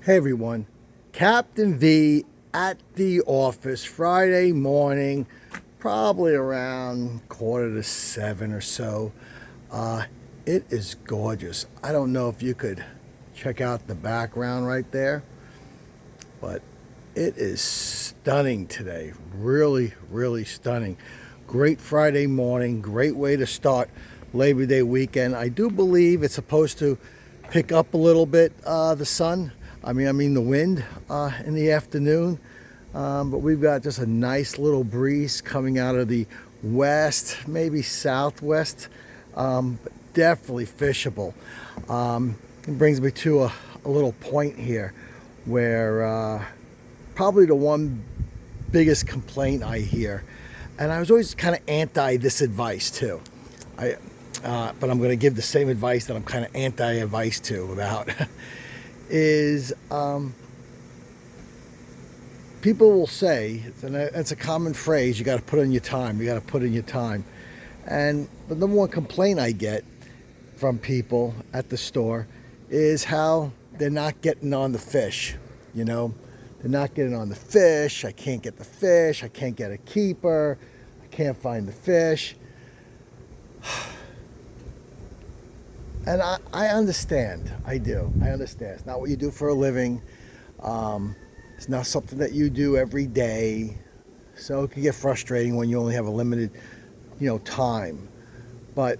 Hey everyone, Captain V at the office Friday morning, probably around 6:45 or so. It is gorgeous. I don't know if you could check out the background right there, but it is stunning today. Really, really stunning. Great Friday morning, great way to start Labor Day weekend. I do believe it's supposed to pick up a little bit, the sun. I mean the wind in the afternoon. But we've got just a nice little breeze coming out of the west, maybe southwest, but definitely fishable. It brings me to a little point here where probably the one biggest complaint I hear, and I was always kind of anti this advice too. But I'm going to give the same advice that I'm kind of anti-advice to about is people will say, and it's a common phrase, you got to put in your time, you got to put in your time. And the number one complaint I get from people at the store is how they're not getting on the fish. You know, they're not getting on the fish. I can't get the fish. I can't get a keeper. I can't find the fish. And I understand. I do. I understand. It's not what you do for a living. It's not something that you do every day. So it can get frustrating when you only have a limited, time. But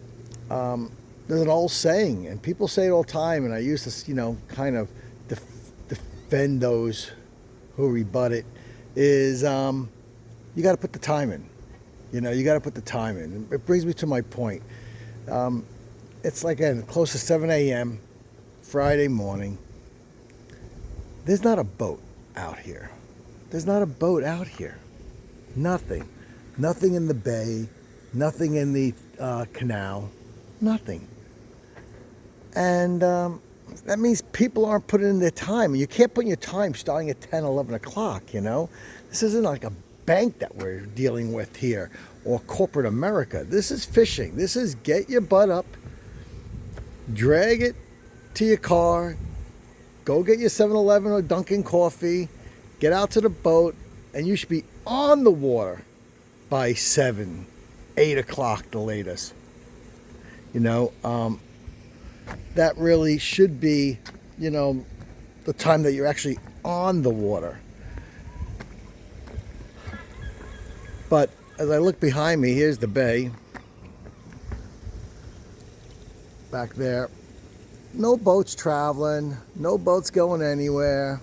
there's an old saying, and people say it all the time, and I used to, kind of defend those who rebut it, is you got to put the time in. You got to put the time in. It brings me to my point. It's like close to 7 a.m. Friday morning. There's not a boat out here. There's not a boat out here. Nothing. Nothing in the bay. Nothing in the canal. Nothing. And that means people aren't putting in their time. And you can't put in your time starting at 10, 11 o'clock, This isn't like a bank that we're dealing with here or corporate America. This is fishing. This is get your butt up, drag it to your car, go get your 7-Eleven or Dunkin' coffee, get out to the boat, and you should be on the water by 7, 8 o'clock the latest. That really should be, the time that you're actually on the water. But as I look behind me, here's the bay. Back there. No boats traveling, no boats going anywhere.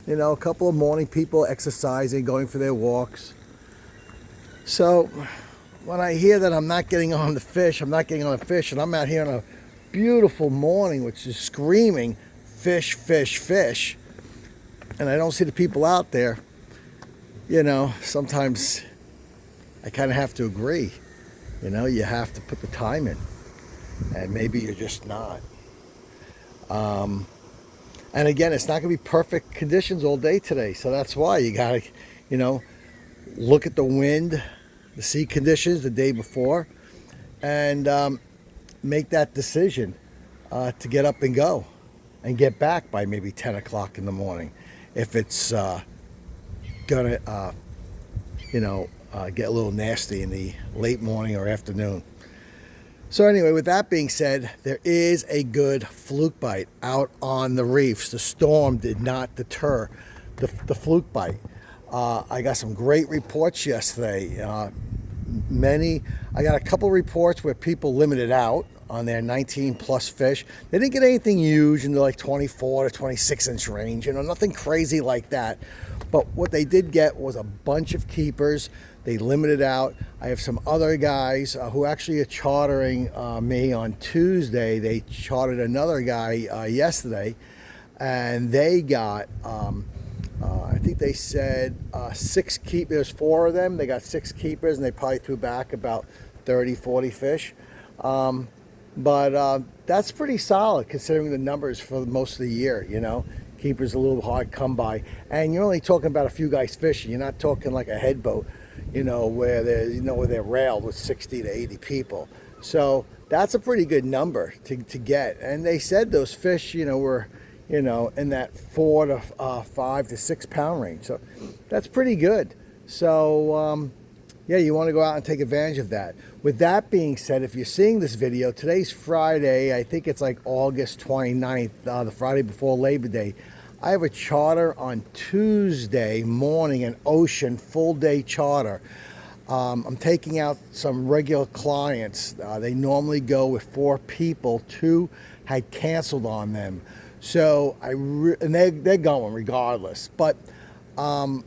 A couple of morning people exercising, going for their walks. So when I hear that I'm not getting on the fish, and I'm out here on a beautiful morning, which is screaming fish, fish, fish, and I don't see the people out there, sometimes I kind of have to agree. You have to put the time in, and maybe you're just not. And again, it's not going to be perfect conditions all day today, so that's why you got to, look at the wind, the sea conditions the day before, and make that decision to get up and go and get back by maybe 10 o'clock in the morning if it's going to, get a little nasty in the late morning or afternoon. So anyway, with that being said, there is a good fluke bite out on the reefs. The storm did not deter the fluke bite. I got some great reports yesterday. I got a couple reports where people limited out on their 19 plus fish. They didn't get anything huge in the 24 to 26 inch range, nothing crazy like that. But what they did get was a bunch of keepers. They limited out. I have some other guys who actually are chartering me on Tuesday. They chartered another guy yesterday, and they got, I think they said 6 keepers. There's 4 of them. They got 6 keepers, and they probably threw back about 30, 40 fish. But that's pretty solid considering the numbers for most of the year, Keepers a little hard come by. And you're only talking about a few guys fishing. You're not talking like a head boat, where they're railed with 60 to 80 people. So that's a pretty good number to get. And they said those fish, were, you know, in that 5 to 6 pound range. So that's pretty good. So yeah, you want to go out and take advantage of that. With that being said, if you're seeing this video, today's Friday. I think it's like August 29th, the Friday before Labor Day. I have a charter on Tuesday morning, an Ocean full day charter. I'm taking out some regular clients. They normally go with 4 people. 2 had canceled on them. So and they're going regardless. But I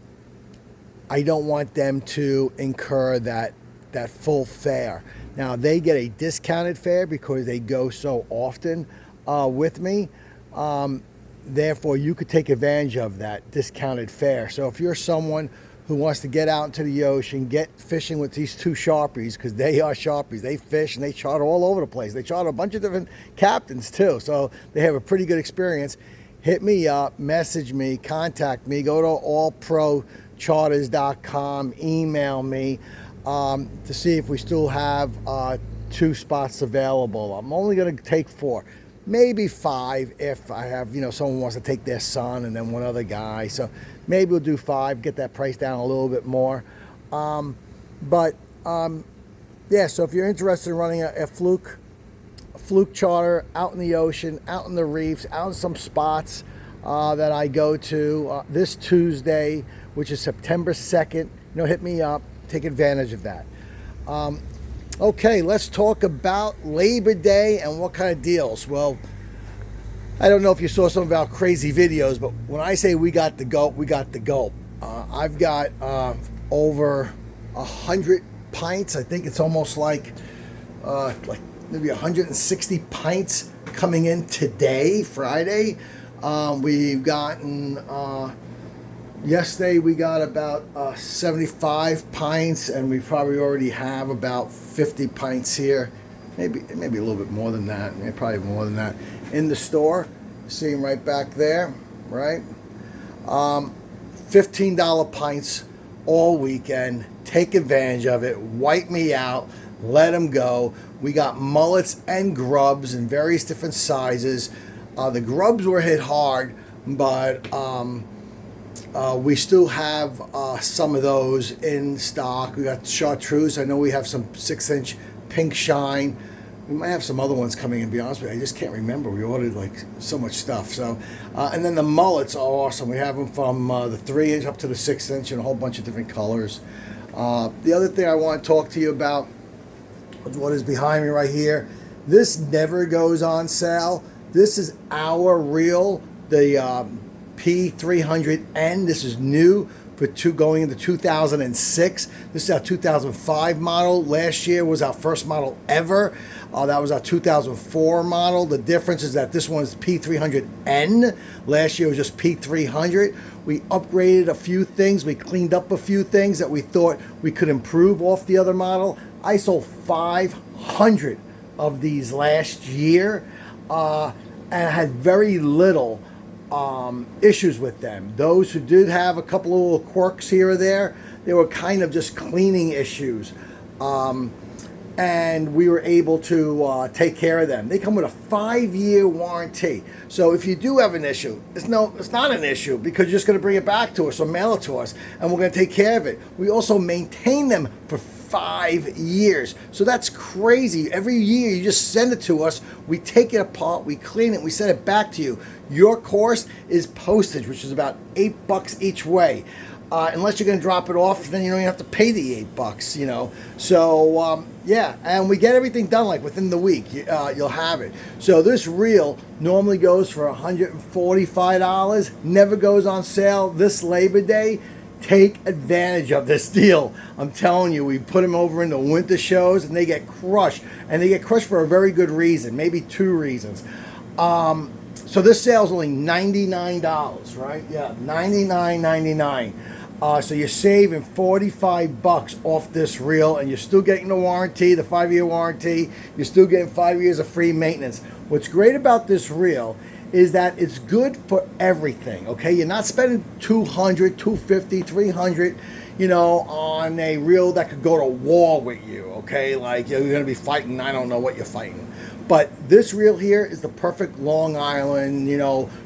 don't want them to incur that full fare. Now they get a discounted fare because they go so often with me. Therefore, you could take advantage of that discounted fare. So if you're someone who wants to get out into the ocean, get fishing with these 2 Sharpies, because they are Sharpies. They fish and they charter all over the place. They charter a bunch of different captains too. So they have a pretty good experience. Hit me up, message me, contact me, go to allprocharters.com, email me to see if we still have 2 spots available. I'm only going to take 4. Maybe 5 if I have, you know, someone wants to take their son and then one other guy. So maybe we'll do 5, get that price down a little bit more. Yeah, so if you're interested in running a fluke charter out in the ocean, out in the reefs, out in some spots that I go to this Tuesday, which is September 2nd, you know, hit me up, take advantage of that. Okay, let's talk about Labor Day and what kind of deals. Well, I don't know if you saw some of our crazy videos, but when I say we got the GOAT, we got the GOAT. I've got over 100 pints. I think it's almost like maybe 160 pints coming in today, Friday. We've gotten... yesterday we got about 75 pints, and we probably already have about 50 pints here, maybe a little bit more than that, maybe probably more than that, in the store. See them right back there, right? $15 pints all weekend. Take advantage of it. Wipe me out. Let them go. We got mullets and grubs in various different sizes. The grubs were hit hard, but we still have some of those in stock. We got chartreuse. I know we have some 6-inch pink shine. We might have some other ones coming in, to be honest with you. I just can't remember. We ordered like so much stuff. So, and then the mullets are awesome. We have them from the 3-inch up to the 6-inch in a whole bunch of different colors. The other thing I want to talk to you about is what is behind me right here. This never goes on sale. This is our reel, the P300N. This is new for going into 2006. This is our 2005 model. Last year was our first model ever. That was our 2004 model. The difference is that this one is P300N. Last year was just P300. We upgraded a few things. We cleaned up a few things that we thought we could improve off the other model. I sold 500 of these last year, and I had very little issues with them. Those who did have a couple of little quirks here or there, they were kind of just cleaning issues. And we were able to take care of them. They come with a 5-year warranty. So if you do have an issue, it's not an issue, because you're just going to bring it back to us or mail it to us, and we're going to take care of it. We also maintain them for 5 years. So that's crazy. Every year you just send it to us, we take it apart, we clean it, we send it back to you. Your cost is postage, which is about $8 each way. Unless you're going to drop it off, then you don't even have to pay the $8, you know. So, yeah, and we get everything done like within the week. You'll have it. So this reel normally goes for $145, never goes on sale this Labor Day. Take advantage of this deal. I'm telling you, we put them over in the winter shows, and they get crushed. And they get crushed for a very good reason, maybe 2 reasons. So this sale is only $99, right? Yeah, $99.99. So you're saving $45 off this reel, and you're still getting the warranty, the 5-year warranty. You're still getting 5 years of free maintenance. What's great about this reel is that it's good for everything, okay? You're not spending 200, 250, 300, on a reel that could go to war with you, okay? Like you're going to be fighting, I don't know what you're fighting. But this reel here is the perfect Long Island,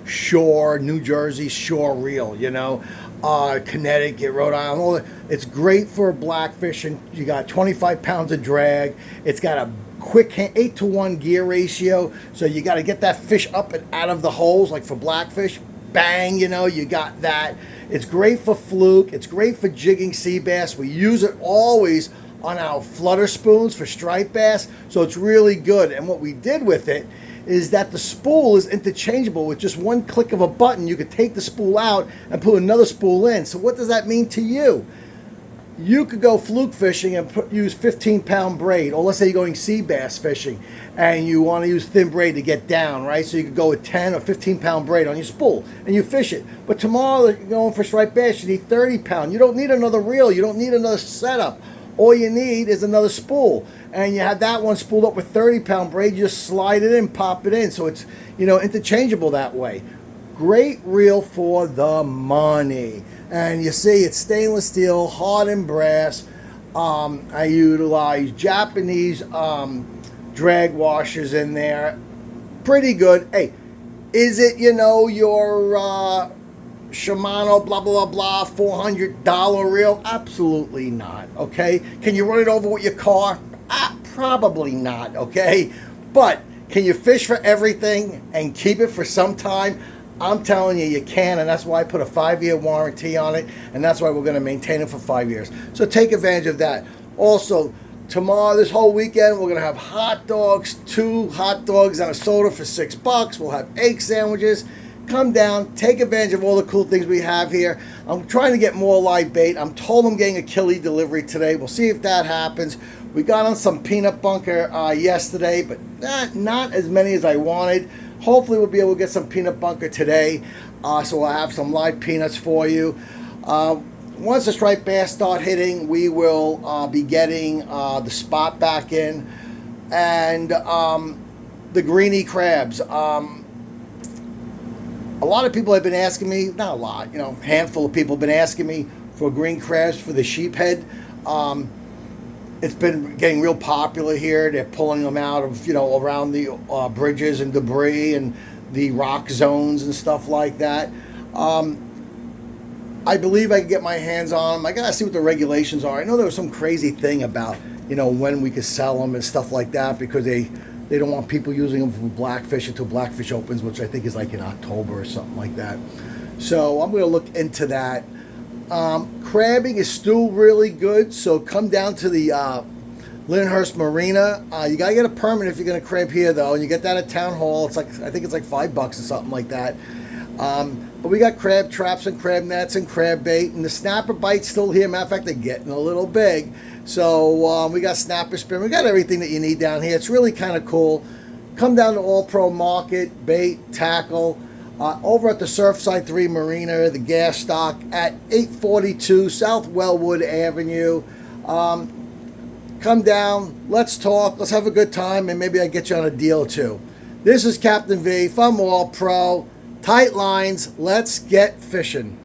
shore, New Jersey shore reel, Connecticut, Rhode Island, all that. It's great for black fishing. You got 25 pounds of drag. It's got a quick 8-to-1 gear ratio. So you got to get that fish up and out of the holes, like for blackfish. Bang, you got that. It's great for fluke. It's great for jigging sea bass. We use it always on our flutter spoons for striped bass. So it's really good. And what we did with it is that the spool is interchangeable. With just one click of a button, you could take the spool out and put another spool in. So what does that mean to you? You could go fluke fishing and use 15-pound braid, or let's say you're going sea bass fishing and you want to use thin braid to get down, right? So you could go with 10 or 15-pound braid on your spool and you fish it. But tomorrow you're going for striped bass, you need 30-pound. You don't need another reel. You don't need another setup. All you need is another spool. And you have that one spooled up with 30-pound braid. You just slide it in, pop it in. So it's, interchangeable that way. Great reel for the money. And you see it's stainless steel, hardened brass. I utilize Japanese drag washers in there. Pretty good. Hey, is it, your Shimano blah, blah, blah, $400 reel? Absolutely not, okay? Can you run it over with your car? Probably not, okay? But can you fish for everything and keep it for some time? I'm telling you, you can, and that's why I put a 5-year warranty on it, and that's why we're going to maintain it for 5 years. So take advantage of that. Also, tomorrow, this whole weekend, we're going to have hot dogs, 2 hot dogs and a soda for $6. We'll have egg sandwiches. Come down, take advantage of all the cool things we have here. I'm trying to get more live bait. I'm told I'm getting a Kili delivery today. We'll see if that happens. We got on some peanut bunker yesterday, but not as many as I wanted. Hopefully we'll be able to get some peanut bunker today. So we'll have some live peanuts for you. Once the striped bass start hitting, we will be getting the spot back in. And the greenie crabs. A lot of people have been asking me, not a lot, a handful of people have been asking me for green crabs for the sheephead. It's been getting real popular here. They're pulling them out of, around the bridges and debris and the rock zones and stuff like that. I believe I can get my hands on them. I got to see what the regulations are. I know there was some crazy thing about, when we could sell them and stuff like that because they don't want people using them for blackfish until blackfish opens, which I think is like in October or something like that. So I'm going to look into that. Crabbing is still really good, so come down to the Lyndhurst Marina. You gotta get a permit if you're gonna crab here, though, and you get that at Town Hall. It's like I think it's like $5 or something like that. But we got crab traps and crab nets and crab bait, and the snapper bite's still here. Matter of fact, they're getting a little big. So we got snapper spin. We got everything that you need down here. It's really kind of cool. Come down to All Pro Market, bait, tackle. Over at the Surfside 3 Marina, the gas stock at 842 South Wellwood Avenue. Come down, let's talk, let's have a good time, and maybe I get you on a deal too. This is Captain V from All Pro. Tight lines, let's get fishing.